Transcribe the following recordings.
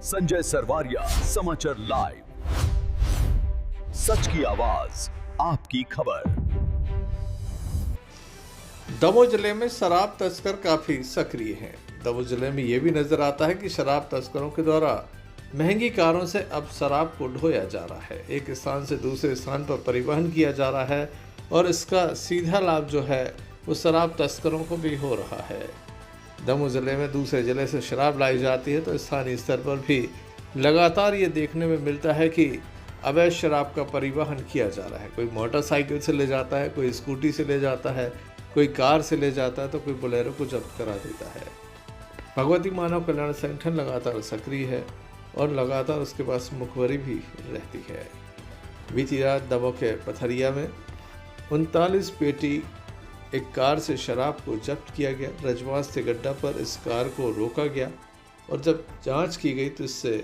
संजय सरवारिया, समाचार लाइव, सच की आवाज, आपकी खबर। दमोह जिले में शराब तस्कर काफी सक्रिय हैं। दमोह जिले में ये भी नजर आता है कि शराब तस्करों के द्वारा महंगी कारों से अब शराब को ढोया जा रहा है, एक स्थान से दूसरे स्थान पर परिवहन किया जा रहा है और इसका सीधा लाभ जो है वो शराब तस्करों को भी हो रहा है। दमोह जिले में दूसरे जिले से शराब लाई जाती है तो स्थानीय स्तर पर भी लगातार ये देखने में मिलता है कि अवैध शराब का परिवहन किया जा रहा है। कोई मोटरसाइकिल से ले जाता है, कोई स्कूटी से ले जाता है, कोई कार से ले जाता है तो कोई बोलेरो को जब्त करा देता है। भगवती मानव कल्याण संगठन लगातार सक्रिय है और लगातार उसके पास मुखबरी भी रहती है। बीती रात दमोह के पथरिया में 39 पेटी एक कार से शराब को जब्त किया गया। रजवास से गड्ढा पर इस कार को रोका गया और जब जांच की गई तो इससे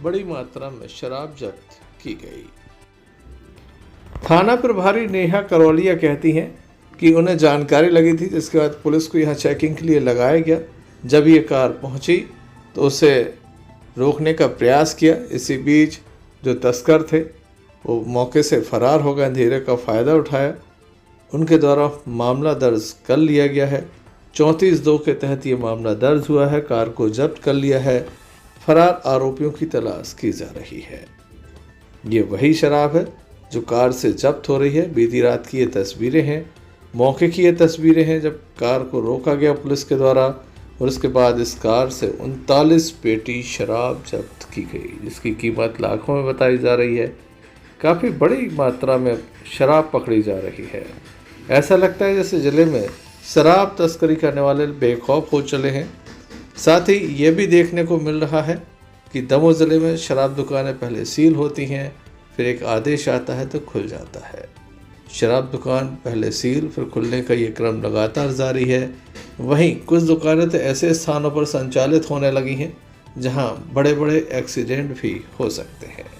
बड़ी मात्रा में शराब जब्त की गई। थाना प्रभारी नेहा करौलिया कहती हैं कि उन्हें जानकारी लगी थी, जिसके बाद पुलिस को यहाँ चेकिंग के लिए लगाया गया। जब ये कार पहुंची तो उसे रोकने का प्रयास किया। इसी बीच जो तस्कर थे वो मौके से फरार हो गए, अंधेरे का फ़ायदा उठाया। उनके द्वारा मामला दर्ज कर लिया गया है। 34(2) के तहत ये मामला दर्ज हुआ है। कार को जब्त कर लिया है। फरार आरोपियों की तलाश की जा रही है। ये वही शराब है जो कार से जब्त हो रही है। बीती रात की ये तस्वीरें हैं, मौके की ये तस्वीरें हैं जब कार को रोका गया पुलिस के द्वारा और उसके बाद इस कार से 39 पेटी शराब जब्त की गई, जिसकी कीमत लाखों में बताई जा रही है। काफ़ी बड़ी मात्रा में शराब पकड़ी जा रही है। ऐसा लगता है जैसे ज़िले में शराब तस्करी करने वाले बेखौफ हो चले हैं। साथ ही ये भी देखने को मिल रहा है कि दमोह ज़िले में शराब दुकानें पहले सील होती हैं, फिर एक आदेश आता है तो खुल जाता है। शराब दुकान पहले सील फिर खुलने का ये क्रम लगातार जारी है। वहीं कुछ दुकानें तो ऐसे स्थानों पर संचालित होने लगी हैं जहां बड़े बड़े एक्सीडेंट भी हो सकते हैं।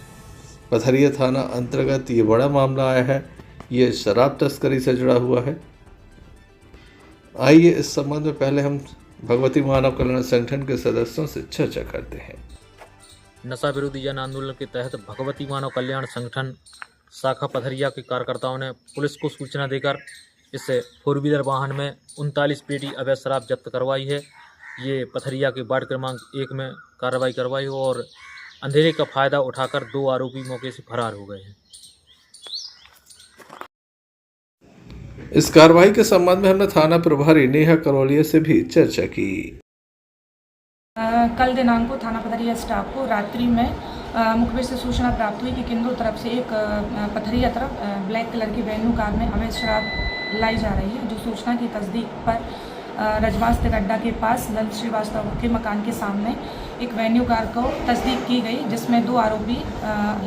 पथरिया थाना अंतर्गत ये बड़ा मामला आया है। ये शराब तस्करी से जुड़ा हुआ है। आइए इस संबंध में पहले हम भगवती मानव कल्याण संगठन के सदस्यों से चर्चा करते हैं। नशा विरोधी जन आंदोलन के तहत भगवती मानव कल्याण संगठन शाखा पथरिया के कार्यकर्ताओं ने पुलिस को सूचना देकर इस 4 व्हीलर वाहन में 39 पेटी अवैध शराब जब्त करवाई है। ये पथरिया के वार्ड क्रमांक 1 में कार्रवाई करवाई हो और अंधेरे का फायदा उठाकर 2 आरोपी मौके से फरार हो गए हैं। इस कार्रवाई के संबंध में हमने थाना प्रभारी नेहा करौलिया से भी चर्चा की। कल दिनांक को थाना पथरिया स्टाफ को रात्रि में मुखबिर से सूचना प्राप्त हुई कि किंदो तरफ से एक पथरिया तरफ ब्लैक कलर की वैन्यू कार में अवैध शराब लाई जा रही है। जो सूचना की तस्दीक पर रजवास गड्ढा के पास ललित श्रीवास्तव के मकान के सामने एक वैन्यू कार को तस्दीक की गई, जिसमें 2 आरोपी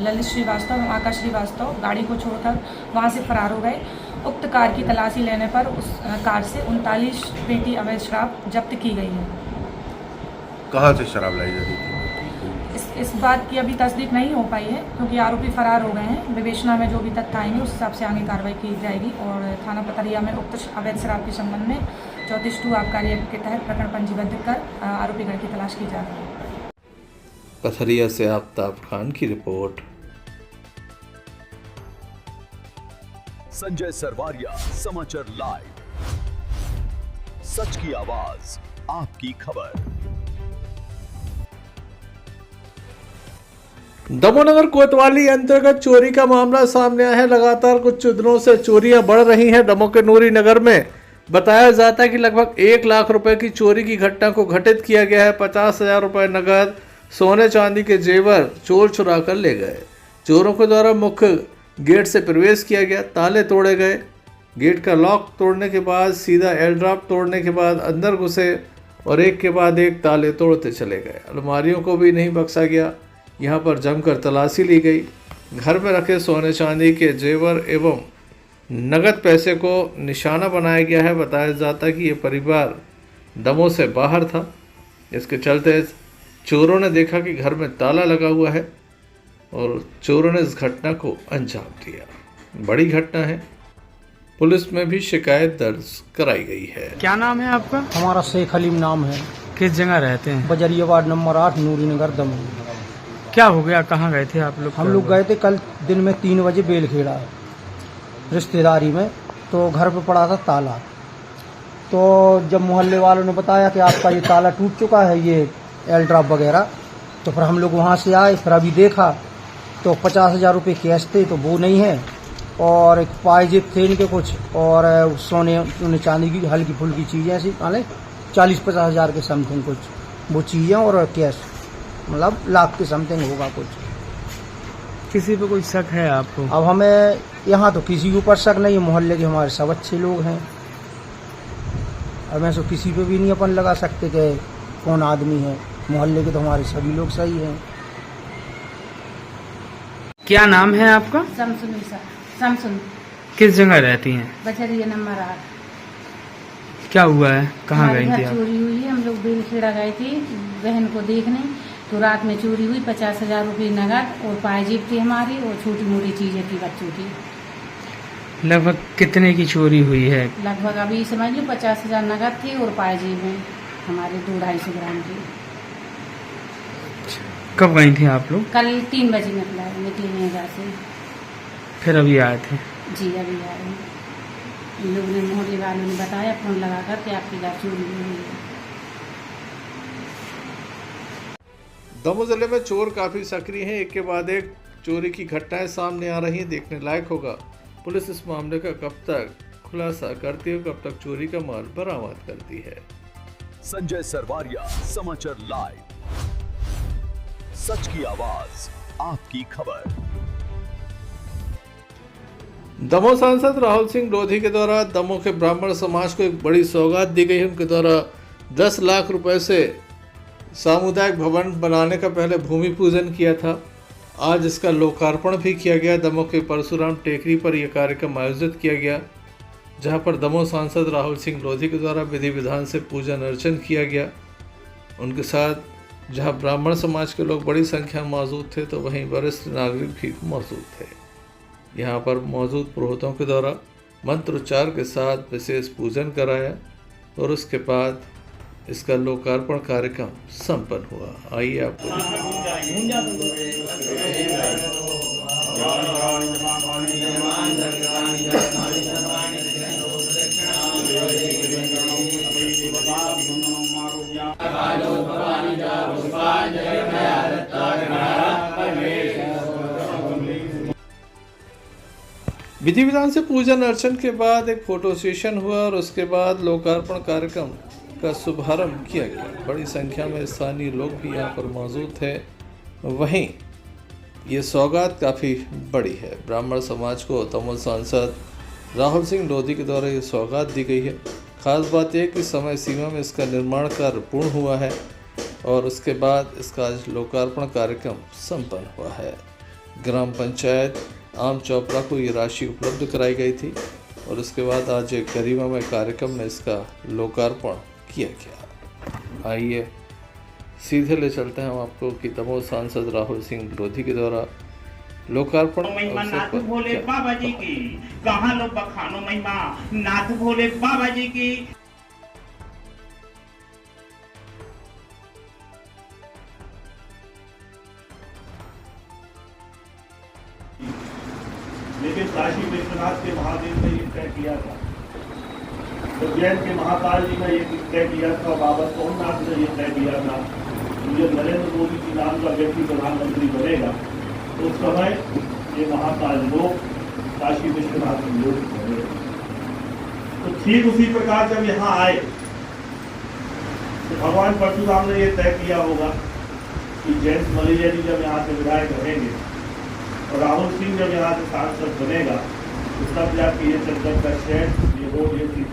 ललित श्रीवास्तव और आकाश श्रीवास्तव गाड़ी को छोड़कर वहां से फरार हो गए। उक्त कार की तलाशी लेने पर उस कार से 39 पेटी अवैध शराब जब्त की गई है। कहाँ से शराब लाई जाती थी? इस बात की अभी तस्दीक नहीं हो पाई है क्योंकि आरोपी फरार हो गए हैं। विवेचना में जो भी तथ्य आएंगे उस हिसाब से आगे कार्रवाई की जाएगी और थाना पथरिया में उक्त अवैध शराब के संबंध में 34(2) आबकारी एक्ट के तहत प्रकरण पंजीबद्ध कर आरोपीगण की तलाश की जा रही है। पथरिया से आफ्ताब खान की रिपोर्ट। संजय सरवारिया, समाचार लाइव, सच की आवाज, आपकी खबर। दमोह नगर कोतवाली अंतर्गत चोरी का मामला सामने आया है। लगातार कुछ दिनों से चोरियां बढ़ रही हैं। दमोह के नूरी नगर में बताया जाता है कि लगभग 1 लाख रुपए की चोरी की घटना को घटित किया गया है। 50,000 रुपए नगद, सोने चांदी के जेवर चोर चुरा कर ले गए। चोरों के द्वारा मुख्य गेट से प्रवेश किया गया, ताले तोड़े गए। गेट का लॉक तोड़ने के बाद सीधा एल ड्रॉप तोड़ने के बाद अंदर घुसे और एक के बाद एक ताले तोड़ते चले गए। अलमारियों को भी नहीं बख्शा गया। यहाँ पर जमकर तलाशी ली गई। घर में रखे सोने चांदी के जेवर एवं नगद पैसे को निशाना बनाया गया है। बताया जाता है कि ये परिवार दमोह से बाहर था। इसके चलते चोरों ने देखा कि घर में ताला लगा हुआ है और चोरों ने इस घटना को अंजाम दिया। बड़ी घटना है। पुलिस में भी शिकायत दर्ज कराई गई है। क्या नाम है आपका? हमारा शेख हलीम नाम है। किस जगह रहते हैं? बजरिया वार्ड नंबर 8 नूरी नगर दमोह। क्या हो गया, कहाँ गए थे आप लोग? हम लोग गए थे कल दिन में 3 बजे बेलखेड़ा रिश्तेदारी में, तो घर पे पड़ा था ताला। तो जब मोहल्ले वालों ने बताया कि आपका ये ताला टूट चुका है, ये एल ड्रॉप वगैरह, तो फिर हम लोग वहाँ से आए। फिर अभी देखा तो 50,000 रुपये कैश थे, तो वो नहीं है, और एक पायजेब थे इनके कुछ, और सोने उन्हें चांदी की हल्की फुल्की चीज़ें ऐसी 40-50 हज़ार के समथिंग कुछ वो चीज़ें, और कैश मतलब लाख के समथिंग होगा कुछ। किसी पे कोई शक है आपको? अब हमें यहाँ तो किसी के ऊपर शक नहीं है, मोहल्ले के हमारे सब अच्छे लोग हैं, और मैं तो किसी पे भी नहीं अपन लगा सकते कि कौन आदमी है। मोहल्ले के तो हमारे सभी लोग सही हैं। क्या नाम है आपका? समसुन। किस जगह रहती हैं? बजरिया नंबर 8। क्या हुआ है, कहाँ गई थी आप? चोरी हुई है, हम लोग बेलखेड़ा गए थे बहन को देखने, तो रात में चोरी हुई। 50,000 रुपये नगद और पायजेब थी हमारी, और छोटी मोटी चीजें थी बच्चों की। लगभग कितने की चोरी हुई है? लगभग अभी समझ लो 50,000 नगद थी, और पायजेब में हमारे 200-250 ग्राम की। कब गई थी आप लोग? कल 3 बजे निकले हैं घर से। फिर अभी आए थे? जी अभी आए हैं। इन लोगों ने, मोहल्ले वालों ने बताया फोन लगा कर कि आपकी घर चोरी हुई है। दमोह जिले में चोर काफी सक्रिय हैं। एक के बाद एक चोरी की घटनाएं सामने आ रही हैं। देखने लायक होगा पुलिस इस मामले का कब तक खुलासा करती है, कब तक चोरी का माल बरामद करती है। संजय सरवारिया, समाचार लाइव, सच की आवाज, आपकी खबर। दमोह सांसद राहुल सिंह लोधी के द्वारा दमोह के ब्राह्मण समाज को एक बड़ी सौगात दी गई है। उनके द्वारा 10 लाख रुपए से सामुदायिक भवन बनाने का पहले भूमि पूजन किया था। आज इसका लोकार्पण भी किया गया। दमोह के परशुराम टेकरी पर यह कार्यक्रम आयोजित किया गया, जहां पर दमोह सांसद राहुल सिंह लोधी के द्वारा विधि विधान से पूजन अर्चन किया गया। उनके साथ जहां ब्राह्मण समाज के लोग बड़ी संख्या में मौजूद थे, तो वहीं वरिष्ठ नागरिक भी मौजूद थे। यहाँ पर मौजूद पुरोहितों के द्वारा मंत्रोच्चार के साथ विशेष पूजन कराया, और उसके बाद इसका लोकार्पण कार्यक्रम संपन्न हुआ। आइए आपको विधि विधान से पूजन अर्चन के बाद एक फोटो सेशन हुआ, और उसके बाद लोकार्पण कार्यक्रम का शुभारंभ किया गया। बड़ी संख्या में स्थानीय लोग भी यहाँ पर मौजूद थे। वहीं ये सौगात काफ़ी बड़ी है। ब्राह्मण समाज को दमोह सांसद राहुल सिंह लोधी के द्वारा ये सौगात दी गई है। खास बात यह कि समय सीमा में इसका निर्माण कार्य पूर्ण हुआ है, और उसके बाद इसका आज लोकार्पण कार्यक्रम संपन्न हुआ है। ग्राम पंचायत आम चौपड़ा को ये राशि उपलब्ध कराई गई थी, और उसके बाद आज एक गरिमामय कार्यक्रम में इसका लोकार्पण किया गया। आइए सीधे ले चलते हैं हम आपको कि दमोह सांसद राहुल सिंह लोधी के द्वारा लोकार्पण नाथ भोले बाबा जी की, कहाँ लोग बखानो महिमा नाथ भोले बाबा जी की। लेकिन काशी विश्वनाथ के महादेव ने ये तय किया था, उज्जैन के महाकाल जी ने ये तय किया था, बाबा सोमनाथ ने ये तय किया था, जब नरेंद्र मोदी जी नाम का व्यक्ति प्रधानमंत्री बनेगा तो उस समय ये महाकाल लोग काशी विश्वनाथ के लोग बने। तो ठीक उसी प्रकार जब यहाँ आए तो भगवान परशुराम ने ये तय किया होगा कि जयंत मलैया जी जब यहाँ से विधायक रहेंगे और राहुल सिंह जब यहाँ से सांसद बनेगा तो तब जाके ये चंदन का शेड, ये रोड, ये चीज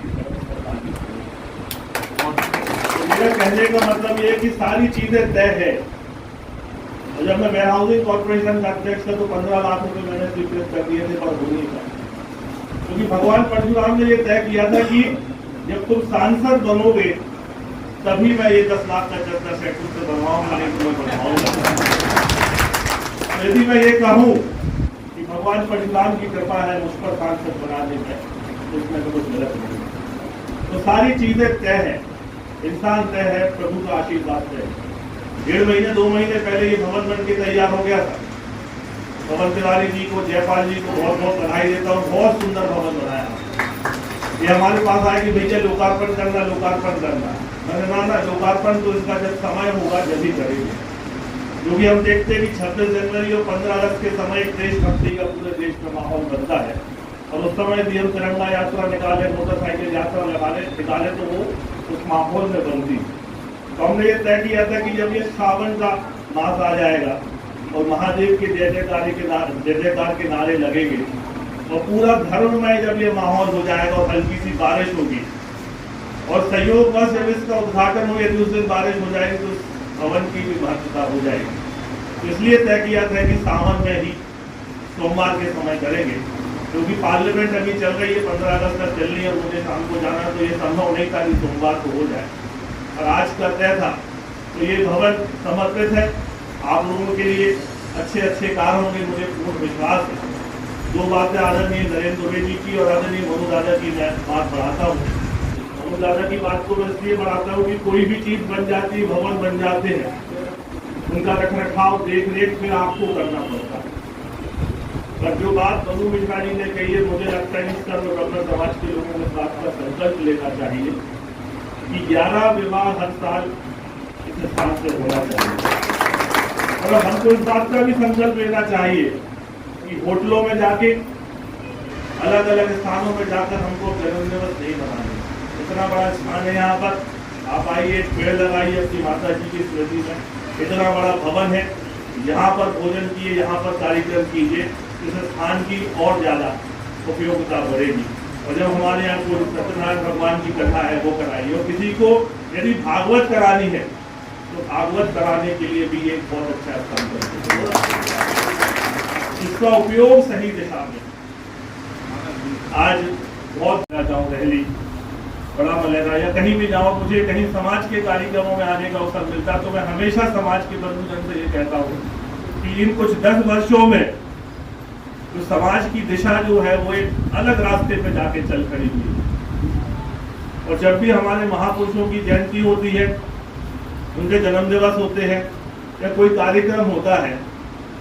मेरा कहने का मतलब ये कि सारी चीजें तय है। और जब मैं वेयर हाउसिंग कॉर्पोरेशन का अध्यक्ष था तो 15 लाख रुपए मैंने स्वीकृत कर दिए थे पर हो नहीं पाए, क्योंकि भगवान परशुराम ने ये तय किया था कि जब तुम सांसद बनोगे तभी मैं ये 10 लाख का चर्चा सेट से बनवाऊंगा, नहीं तो मैं बनवाऊंगा। यदि मैं ये कहूँ कि भगवान परशुराम की कृपा है मुझ पर सांसद बनाने में, तो इसमें तो कुछ गलत नहीं। तो सारी चीजें तय है। इंसान तय है, प्रभु का आशीर्वाद तय है। 1.5 महीने 2 महीने पहले ये भवन बन के तैयार हो गया था। पवन तिवारी जी को, जयपाल जी को बहुत बहुत बधाई देता हूँ, बहुत सुंदर भवन बनाया। ये हमारे पास आए कि भैया लोकार्पण करना, लोकार्पण करना। मैंने ना लोकार्पण तो इसका जब समय होगा जब ही करेंगे, क्योंकि हम देखते हैं कि 26 जनवरी और 15 अगस्त के समय एक देशभक्ति का पूरे देश में माहौल बनता है, और उस समय भी हम तिरंगा यात्रा निकाले, मोटरसाइकिल यात्रा निकाले तो वो उस माहौल में बनती। तो हमने ये तय किया था कि जब ये सावन का मास आ जाएगा और महादेव के जय जयकार के नारे लगेंगे और पूरा धर्ममय जब ये माहौल हो जाएगा और हल्की सी बारिश होगी और संयोगवश जब इसका उद्घाटन हो, यदि उस दिन बारिश हो जाएगी तो भवन की भी महत्वता हो जाएगी। इसलिए तय किया था कि सावन में ही सोमवार के समय करेंगे, क्योंकि पार्लियामेंट अभी चल रही है, 15 अगस्त तक चल रही है और मुझे शाम को जाना है, तो ये संभव नहीं था कि सोमवार को हो जाए। और आज का तय था, तो ये भवन समर्पित है आप लोगों के लिए। अच्छे अच्छे कार्य होंगे, मुझे पूर्ण विश्वास है। 2 बातें आदरणीय नरेंद्र दुबे जी की और आदरणीय मनु दादा की मैं बात बढ़ाता हूँ। मनु दादा की बात को मैं इसलिए बढ़ाता हूँ कि कोई भी चीज बन जाती है, भवन बन जाते हैं, उनका रखरखाव देख रेख फिर आपको करना पड़ता है। पर जो बात मनु मिश्रा जी ने कही है, मुझे लगता है कि सर्व ब्राह्मण समाज के लोगों को इस बात का संकल्प लेना चाहिए कि 11 विवाह हर साल इस स्थान से होना चाहिए। और हमको इस बात का भी संकल्प लेना चाहिए कि होटलों में जाके, अलग अलग स्थानों में जाकर हमको जन्मदिवस नहीं मनाने। इतना बड़ा स्थान है यहाँ पर, आप आइए, पेड़ लगाइए अपनी माता जी की स्मृति में। इतना बड़ा भवन है, यहाँ पर भोजन किए, यहाँ पर कार्यक्रम कीजिए, इस स्थान की और ज्यादा उपयोगिता बढ़ेगी। और जब हमारे यहाँ कोई सत्यनारायण भगवान की कथा है वो कराइए, और किसी को यदि भागवत करानी है तो भागवत कराने के लिए भी एक बहुत अच्छा स्थान है, इसका उपयोग सही दिशा में। आज बहुत जाता हूँ दिल्ली, बड़ा मलेरा या कहीं भी जाओ, मुझे कहीं समाज के कार्यक्रमों में आने का अवसर मिलता तो मैं हमेशा समाज के बंधुजन से ये कहता हूँ कि इन कुछ 10 वर्षों में जो समाज की दिशा जो है वो एक अलग रास्ते पे जाके चल खड़ी हुई है। और जब भी हमारे महापुरुषों की जयंती होती है, उनके जन्म दिवस होते हैं या कोई कार्यक्रम होता है,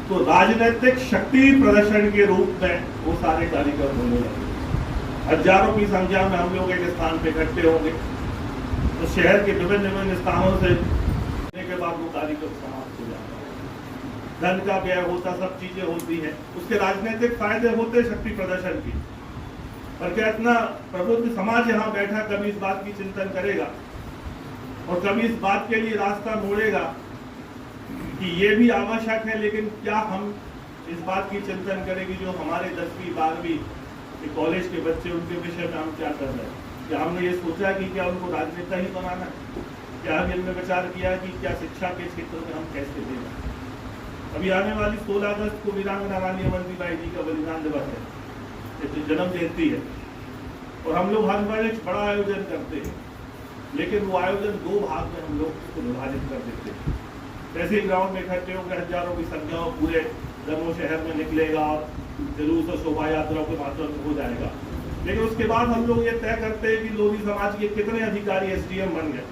तो राजनीतिक शक्ति प्रदर्शन के रूप में वो सारे कार्यक्रम होने लगे। हजारों की संख्या में हम लोग एक स्थान पे इकट्ठे होंगे, तो शहर के विभिन्न स्थानों से के बाद वो कार्यक्रम समाप्त हो जाता है। धन का व्यय होता, सब चीजें होती हैं, उसके राजनीतिक फायदे होते शक्ति प्रदर्शन की। पर क्या इतना प्रबुद्ध समाज यहाँ बैठा कभी इस बात की चिंतन करेगा और कभी इस बात के लिए रास्ता मोड़ेगा कि ये भी आवश्यक है, लेकिन क्या हम इस बात की चिंतन करेंगे जो हमारे 10वीं 12वीं कॉलेज के बच्चे, उनके विषय में हम क्या कर रहे हैं? क्या हमने ये सोचा कि क्या उनको राजनेता ही बनाना है? क्या हम इनमें विचार किया कि क्या शिक्षा के क्षेत्र में हम कैसे दें? अभी आने वाली 16 अगस्त को वीरांगना रानी अवंतीबाई जी का बलिदान दिवस है, जन्म जयंती है, और हम लोग हर बार एक बड़ा आयोजन करते हैं, लेकिन वो आयोजन 2 भाग में हम लोग उसको विभाजित कर देते हैं। जैसे ग्राउंड में इकट्ठे होकर हजारों की संख्या पूरे दमोह शहर में निकलेगा और जुलूस और शोभा यात्रा के माध्यम से हो जाएगा, लेकिन उसके बाद हम लोग ये तय करते हैं कि लोधी समाज के कितने अधिकारी SDM बन गए,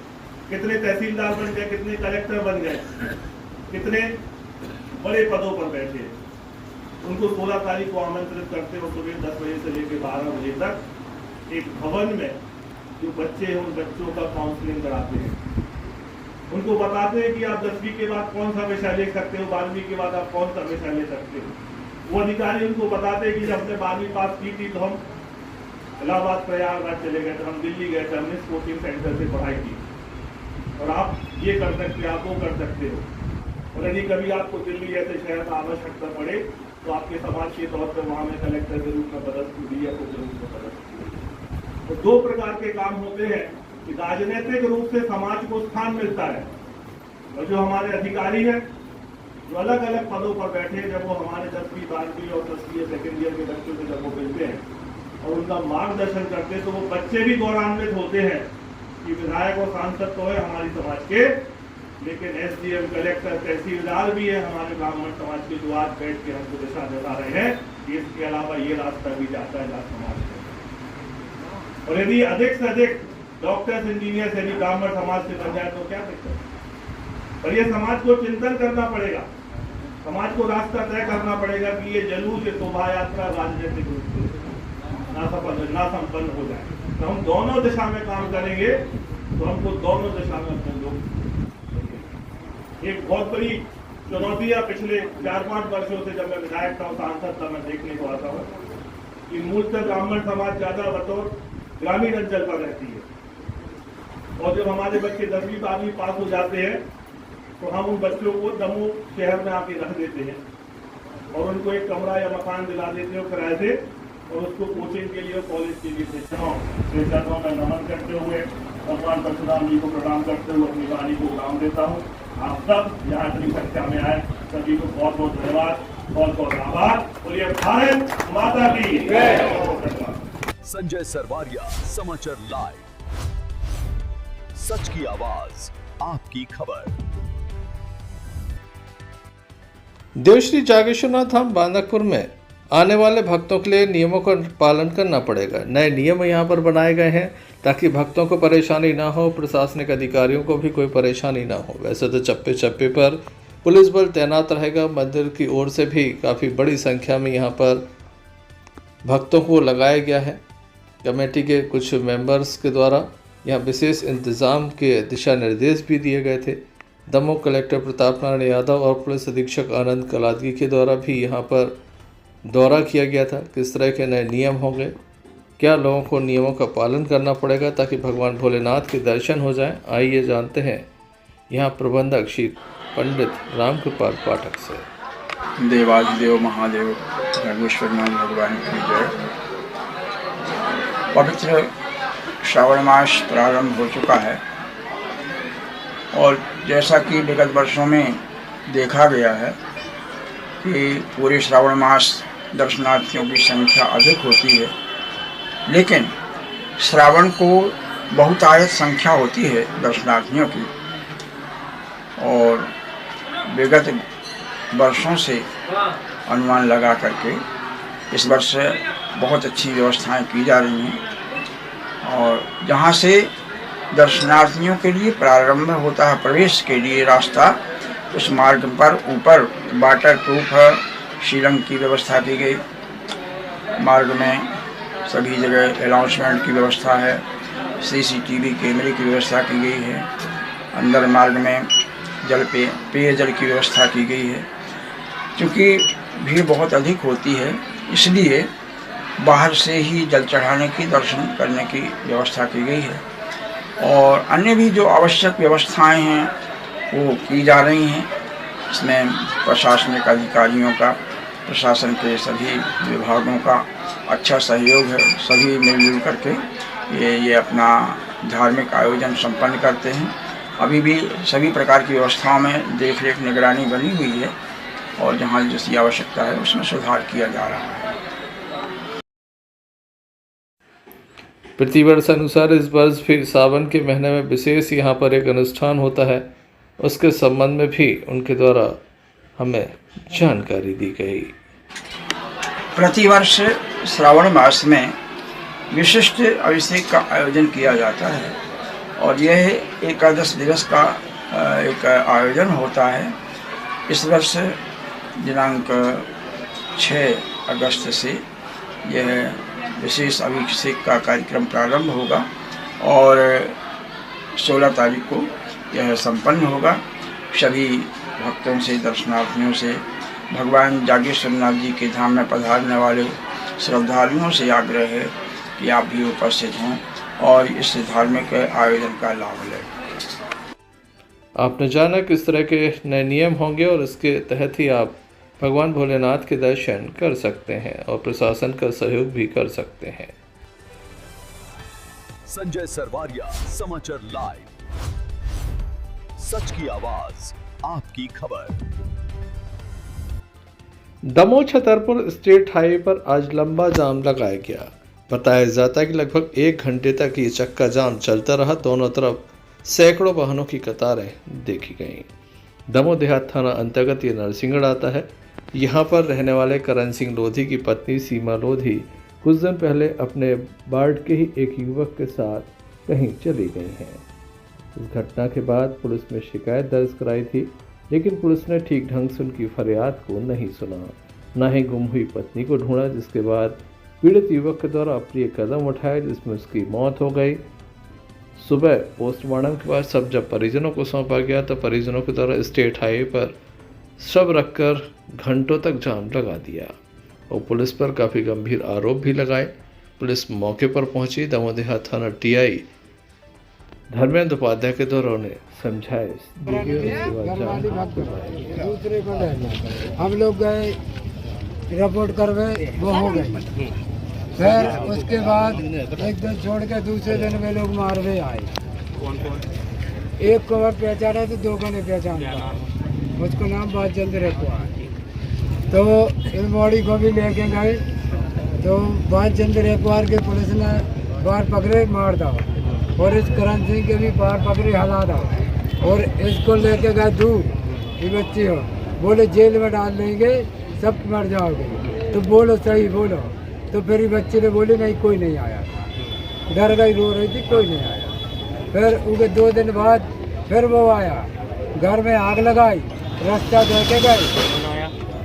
कितने तहसीलदार बन गए, कितने कलेक्टर बन गए, कितने बड़े पदों पर बैठे, उनको 16 तारीख को आमंत्रित करते हो सुबह 10 बजे से लेकर 12 बजे तक एक भवन में जो बच्चे हैं उन बच्चों का काउंसलिंग कराते हैं। उनको बताते हैं कि आप 10वीं के बाद कौन सा विषय ले सकते हो, 12वीं के बाद आप कौन सा विषय ले सकते हो। वो अधिकारी उनको बताते हैं कि जब हमने 12वीं पास की थी तो हम इलाहाबाद प्रयागराज चले गए थे, हम दिल्ली गए थे, हमने कोचिंग सेंटर से पढ़ाई की, और आप ये कर सकते हो, आप वो कर सकते हो। और यदि कभी आपको दिल्ली जैसे शहर में आवश्यकता पड़े तो आपके समाज के तौर पर वहाँ में कलेक्टर के रूप में पदस्थ DF के रूप में पदस्थ। तो 2 प्रकार के काम होते हैं कि राजनीतिक रूप से समाज को स्थान मिलता है, और जो हमारे अधिकारी हैं जो अलग अलग पदों पर बैठे हैं, जब वो हमारे 10वीं 12वीं और 10वीं सेकेंड ईयर के बच्चों से जब वो मिलते हैं और उनका मार्गदर्शन करते हैं, तो वो बच्चे भी गौरवान्वित होते हैं कि विधायक और सांसद तो है हमारी समाज के, लेकिन SDM कलेक्टर तहसीलदार भी है हमारे ब्राह्मण समाज के, जो आज बैठ के हमको दिशा दिखा रहे हैं कि इसके अलावा ये रास्ता भी जाता है समाज में। और यदि अधिक से अधिक डॉक्टर्स इंजीनियर्स यदि ब्राह्मण समाज से बन जाए तो क्या दिक्कत? पर ये समाज को चिंतन करना पड़ेगा, समाज को रास्ता तय करना पड़ेगा कि ये जलूस, ये शोभा यात्रा राजनीतिक रूप से ना संपन्न हो जाए। तो हम दोनों दिशा में काम करेंगे तो हमको दोनों दिशा में अपने लोग, एक बहुत बड़ी चुनौती है पिछले 4-5 वर्षों से जब मैं विधायक था, सांसद था, मैं देखने को आता हूँ कि मूलतः ब्राह्मण समाज ज्यादा बतौर ग्रामीण अंचल पर रहती है, और जब हमारे बच्चे 10वीं 12वीं पास हो जाते हैं तो हम उन बच्चों को दमोह शहर में आके रख देते हैं और उनको एक कमरा या मकान दिला देते हैं किराए से, और उसको कोचिंग के लिए, कॉलेज के लिए भेजता हूँ। मैं नमन करते हुए भगवान परशुराम जी को प्रणाम करते हुए अपनी वाणी को विराम देता हूँ। आप सब यहाँ इतनी संख्या में आए, सभी को बहुत बहुत धन्यवाद, बहुत बहुत आभार। बोलिए भारत माता की जय। संजय सरवारिया, समाचार लाइव, सच की आवाज, आपकी खबर। देवश्री जागेश्वरनाथ धाम बांदकपुर में आने वाले भक्तों के लिए नियमों का पालन करना पड़ेगा। नए नियम यहाँ पर बनाए गए हैं ताकि भक्तों को परेशानी ना हो, प्रशासनिक अधिकारियों को भी कोई परेशानी ना हो। वैसे तो चप्पे चप्पे पर पुलिस बल तैनात रहेगा। मंदिर की ओर से भी काफ़ी बड़ी संख्या में यहाँ पर भक्तों को लगाया गया है। कमेटी के कुछ मेंबर्स के द्वारा यहाँ विशेष इंतज़ाम के दिशा निर्देश भी दिए गए थे। दमोह कलेक्टर प्रताप नारायण यादव और पुलिस अधीक्षक आनंद कलादगी के द्वारा भी यहाँ पर दौरा किया गया था। किस तरह के नए नियम होंगे, क्या लोगों को नियमों का पालन करना पड़ेगा ताकि भगवान भोलेनाथ के दर्शन हो जाएं, आइए जानते हैं यहाँ प्रबंधक श्री पंडित रामकृपाल पाठक से। देवादिदेव महादेव नागेश्वरनाथ भगवान की जय। पवित्र श्रावण मास प्रारंभ हो चुका है और जैसा कि विगत वर्षों में देखा गया है कि पूरे श्रावण मास दर्शनार्थियों की संख्या अधिक होती है, लेकिन श्रावण को बहुतायत संख्या होती है दर्शनार्थियों की, और विगत वर्षों से अनुमान लगा करके इस वर्ष बहुत अच्छी व्यवस्थाएं की जा रही हैं। और जहां से दर्शनार्थियों के लिए प्रारंभ होता है प्रवेश के लिए रास्ता, उस मार्ग पर ऊपर वाटर प्रूफ शीलंग की व्यवस्था की गई। मार्ग में सभी जगह अनाउंसमेंट की व्यवस्था है, CCTV कैमरे की व्यवस्था की गई है। अंदर मार्ग में पेयजल की व्यवस्था की गई है। क्योंकि भीड़ बहुत अधिक होती है, इसलिए बाहर से ही जल चढ़ाने की, दर्शन करने की व्यवस्था की गई है। और अन्य भी जो आवश्यक व्यवस्थाएं हैं वो की जा रही हैं। इसमें प्रशासनिक अधिकारियों का, प्रशासन के सभी विभागों का अच्छा सहयोग है। सभी मिलजुल करके ये अपना धार्मिक आयोजन संपन्न करते हैं। अभी भी सभी प्रकार की व्यवस्थाओं में देख रेख निगरानी बनी हुई है और जहाँ जैसी आवश्यकता है उसमें सुधार किया जा रहा है। प्रतिवर्ष अनुसार इस वर्ष भी सावन के महीने में विशेष यहाँ पर एक अनुष्ठान होता है, उसके संबंध में भी उनके द्वारा हमें जानकारी दी गई। प्रतिवर्ष श्रावण मास में विशिष्ट अभिषेक का आयोजन किया जाता है और यह एकादश दिवस का एक आयोजन होता है। इस वर्ष दिनांक 6 अगस्त से यह विशेष अभिषेक का कार्यक्रम प्रारंभ होगा और 16 तारीख को यह संपन्न होगा। सभी भक्तों से, दर्शनार्थियों से, भगवान जागेश्वरनाथ जी के धाम में पधारने वाले श्रद्धालुओं से आग्रह है कि आप भी उपस्थित हों और इस धार्मिक आयोजन का लाभ लें। आपने जाना किस तरह के नए नियम होंगे और इसके तहत ही आप भगवान भोलेनाथ के दर्शन कर सकते हैं और प्रशासन का सहयोग भी कर सकते हैं। संजय सरवारिया, समाचार लाइव, सच की आवाज, आपकी खबर। दमोह छतरपुर स्टेट हाईवे पर आज लंबा जाम लगाया गया। बताया जाता है कि लगभग 1 घंटे तक ये चक्का जाम चलता रहा। दोनों तरफ सैकड़ों वाहनों की कतारें देखी गईं। दमोह देहात थाना अंतर्गत ये नरसिंहगढ़ आता है। यहाँ पर रहने वाले करण सिंह लोधी की पत्नी सीमा लोधी कुछ दिन पहले अपने वार्ड के ही एक युवक के साथ कहीं चली गई हैं। इस घटना के बाद पुलिस में शिकायत दर्ज कराई थी, लेकिन पुलिस ने ठीक ढंग से उनकी फरियाद को नहीं सुना, न ही गुम हुई पत्नी को ढूंढा, जिसके बाद पीड़ित युवक के द्वारा अप्रिय कदम उठाया जिसमें उसकी मौत हो गई। सुबह पोस्टमार्टम के बाद शव जब परिजनों को सौंपा गया तो परिजनों के द्वारा स्टेट हाईवे पर शव रखकर घंटों तक जाम लगा दिया और पुलिस पर काफ़ी गंभीर आरोप भी लगाए। पुलिस मौके पर पहुंची। दमोह थाना टीआई धर्मेंद्र उपाध्याय के द्वारा उन्हें समझाए। दूसरे को हम लोग गए रिपोर्ट करवे, वो हो गई। फिर उसके बाद एक दिन छोड़ के दूसरे दिन वे लोग मारवे आए। एक को पहचाना तो दो को नहीं पहचाना, उसको नाम बादचंद्र रेखवार। तो इस बॉडी को भी लेके गए तो बादचंद्र रेखवार के पुलिस ने बाहर पकड़े मार दो और इस करण सिंह के भी बाहर पकड़े हला दो और इसको लेके गए दूर। ये बच्ची हो बोले जेल में डाल देंगे, सब मर जाओगे। तो बोलो सही बोलो। तो फिर ये बच्चे ने बोले नहीं कोई नहीं आया, डर गई, रो रही थी, कोई नहीं आया। फिर उनके 2 दिन बाद फिर वो आया, घर में आग लगाई, रास्ता देके गए।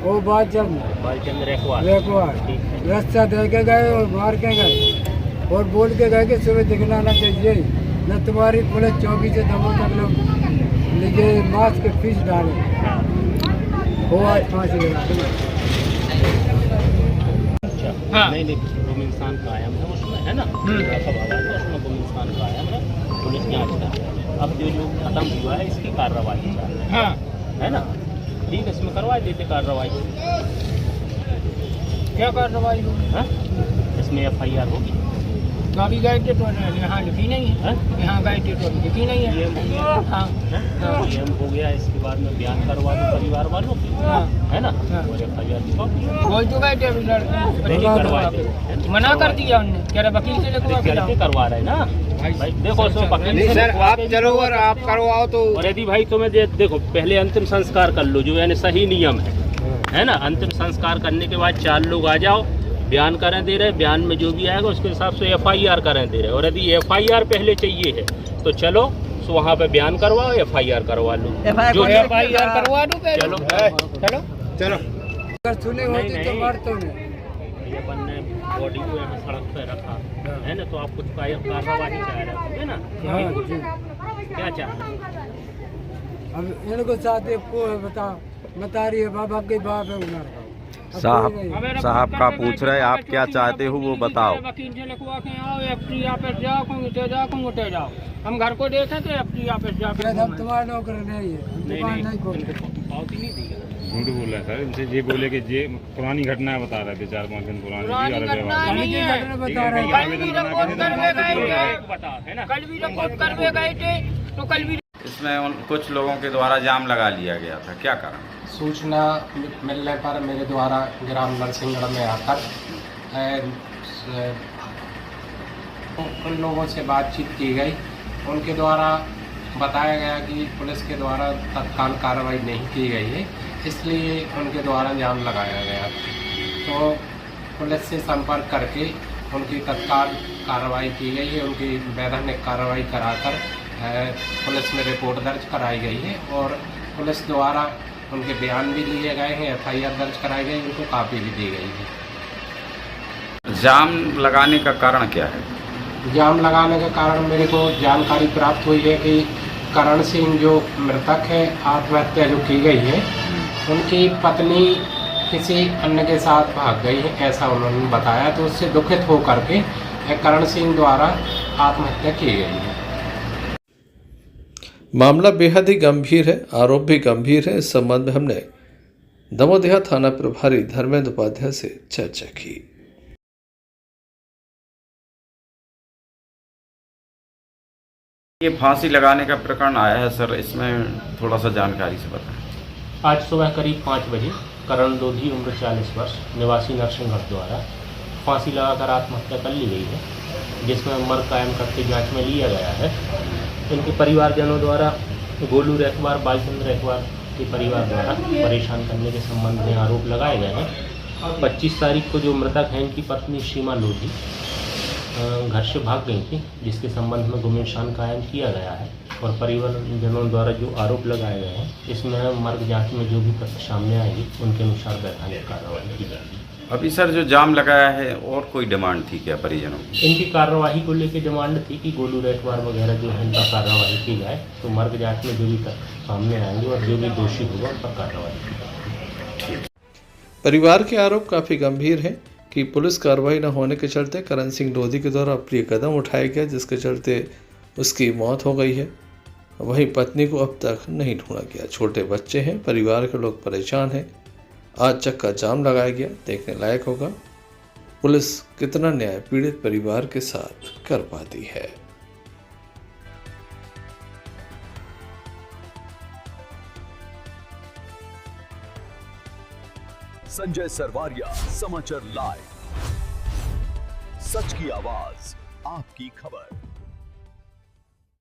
वो बादचंद्र रेखवार रास्ता देके गए और मार के गए और बोल के गए कि सुबह दिखना ना चाहिए, न तुम्हारी पुलिस चौकी से दमोह तक लोग लीजिए मास्क के फीस डाले। वो आज फांसी लगा। हाँ। नहीं गुम इंसान कायम है उसमें, है ना, उसमें गुम इंसान कायम है, पुलिस जांच कर रही है। अब जो खत्म हुआ है इसकी कार्रवाई चल रही है, हाँ। है ना, ठीक है, इसमें करवा देते कार्रवाई। क्या कार्रवाई होगी? इसमें FIR होगी। तो अभी गए थे तो यहाँ लिखी नहीं है, यहाँ गए थे तो अभी लिखी नहीं है। हाँ ये हो गया, इसके बाद में बयान करवा दो परिवार वालों की, है ना, और FIR कोई तो गए थे मना कर दिया उन्होंने, कह रहे वकील से करवा रहे ना भाई। देखो उसमें वकील से आप चलो और आप करवाओ तो, और यदि भाई तुम्हें देखो पहले अंतिम संस्कार कर लो, जो यानी सही नियम है ना। अंतिम संस्कार करने के बाद 4 लोग आ जाओ, बयान करें दे रहे, बयान में जो भी आएगा उसके हिसाब से FIR करें दे रहे। और यदि FIR पहले चाहिए है तो चलो तो वहाँ पे बयान करवाओ, FIR करवा लो, जो FIR करवा दो। चलो चलो चलो, अगर सुने होते तो मर तो नहीं। ये बनने बॉडी को यहाँ सड़क पे रखा है ना, तो आप कुछ कार्रवाई चाह रहे होंगे ना, क्या चाह रहे हैं? अब इनको साथ को बता रही है, बाबा के बाप है उन्होंने साहब का पूछ रहे आप क्या चाहते हो वो बताओ। वकील से लिखवा के आओ, FT ऑफिस जाओ, हम घर को देखे थे FT ऑफिस जाके। हम तुम्हारे नौकर नहीं है, दुकान नहीं खोलते। झूठ बोल रहे हैं सर, इनसे ये बोले कि ये पुरानी घटना बता रहे थे, 4-5 दिन पुरानी बता रहे हैं। तो कल भी इसमें कुछ लोगों के द्वारा जाम लगा लिया गया था, क्या कारण? सूचना मिलने पर मेरे द्वारा ग्राम नरसिंहगढ़ में आकर उन लोगों से बातचीत की गई। उनके द्वारा बताया गया कि पुलिस के द्वारा तत्काल कार्रवाई नहीं की गई है, इसलिए उनके द्वारा जाम लगाया गया। तो पुलिस से संपर्क करके उनकी तत्काल कार्रवाई की गई है, उनकी वैधानिक कार्रवाई कराकर पुलिस में रिपोर्ट दर्ज कराई गई है और पुलिस द्वारा उनके बयान भी लिए गए हैं, FIR दर्ज कराई गई, उनको कापी भी दी गई है। जाम लगाने का कारण क्या है? जाम लगाने का कारण मेरे को जानकारी प्राप्त हुई है कि करण सिंह जो मृतक है, आत्महत्या जो की गई है, उनकी पत्नी किसी अन्य के साथ भाग गई है, ऐसा उन्होंने बताया। तो उससे दुखित होकर के करण सिंह द्वारा आत्महत्या की गई है। मामला बेहद ही गंभीर है, आरोप भी गंभीर है। इस संबंध में हमने दमोह थाना प्रभारी धर्मेंद्र उपाध्याय से चर्चा की। ये फांसी लगाने का प्रकरण आया है सर, इसमें थोड़ा सा जानकारी से बताएं। आज सुबह करीब 5 बजे करण लोधी उम्र 40 वर्ष निवासी नरसिंहगढ़ द्वारा फांसी लगाकर आत्महत्या कर ली गई है, जिसमें मर्ग कायम करके जांच में लिया गया है। इनके परिवारजनों द्वारा गोलू रेखवार, बालचंद्र रेखवार के परिवार द्वारा परेशान करने के संबंध में आरोप लगाए गए हैं। 25 तारीख को जो मृतक हैं इनकी पत्नी सीमा लोधी घर से भाग गई थी, जिसके संबंध में गुम-ए-निशान कायम किया गया है और परिवारजनों द्वारा जो आरोप लगाए गए हैं, इसमें मर्ग जांच में जो भी तथ्य सामने आएगी उनके अनुसार वैधानिक कार्रवाई की जाएगी। अभी सर जो जाम लगाया है और कोई डिमांड थी क्या परिजनों की? इनकी कार्रवाई को लेकर डिमांड थी कि गोलू रेटवार वगैरह जो है इनका कार्रवाई की जाए, तो मर्ग जांच में जो भी तथ्य सामने आएंगे और जो भी दोषी होगा उन पर कार्रवाई की जाएगी। परिवार के आरोप काफ़ी गंभीर हैं कि पुलिस कार्रवाई न होने के चलते करण सिंह लोधी के द्वारा अप्रिय कदम उठाया गया, जिसके चलते उसकी मौत हो गई है। वहीं पत्नी को अब तक नहीं ढूंढा गया। छोटे बच्चे हैं, परिवार के लोग परेशान हैं। आज चक्का जाम लगाया गया, देखने लायक होगा पुलिस कितना न्याय पीड़ित परिवार के साथ कर पाती है। संजय सरवारिया, समाचार लाइव, सच की आवाज, आपकी खबर।